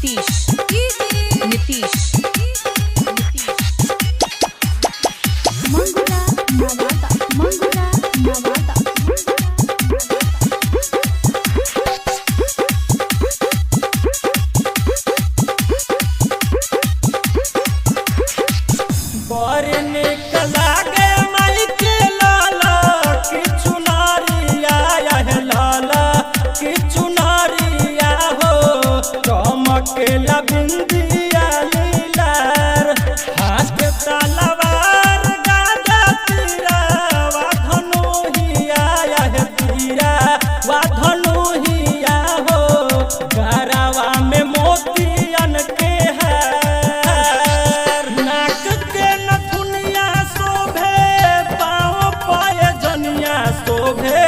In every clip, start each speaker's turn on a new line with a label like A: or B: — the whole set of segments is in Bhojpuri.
A: नीतीश नीतीश
B: मंगुरा नवादा मंगुरा नवादा
C: केला बिंदिया लीलार हाथ तलवार गाजा तीरा वा धनुहिया है तीरा वा धनुहिया हो गरावा में मोतियन के हार नाक के नथुनिया शोभे पाँव पाए जनिया शोभे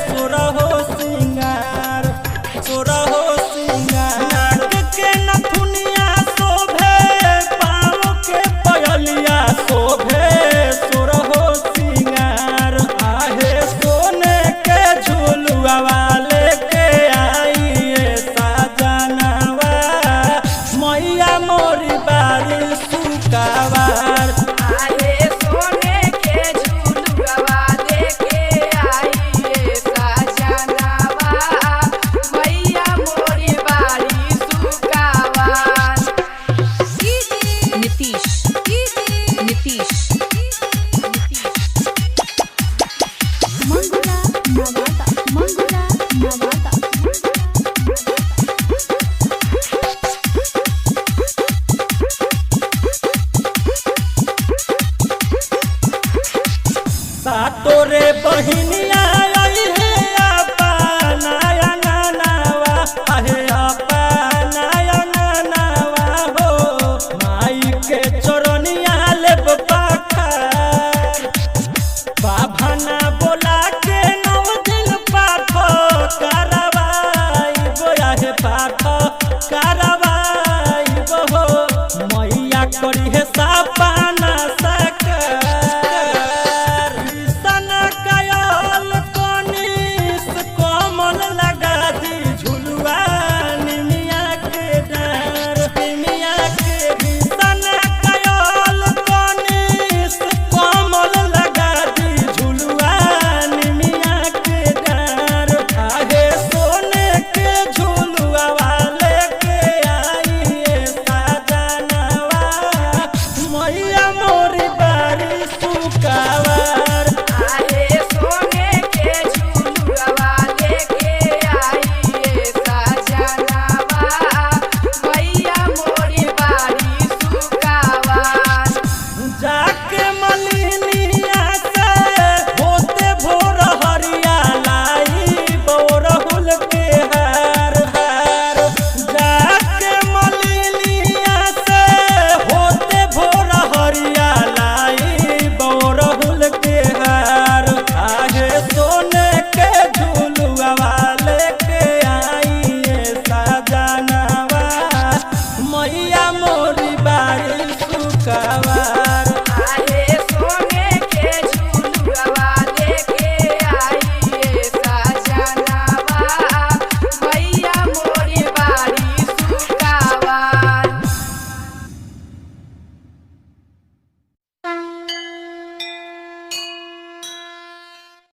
C: सुरहो सिंगार सुरहो
B: मंगुरा नवादा मंगुरा नवादा
C: सातोरे बहिनिया आई है आपा नया नावा आहे आपा नया नावा हो माई के चरनिया ले पाखर बाभना बोला के 9 दिन पाठ करवाई गोया है पाठ करवाई हो मैया करी है सापाना मैया मोरी बारी सुकावा।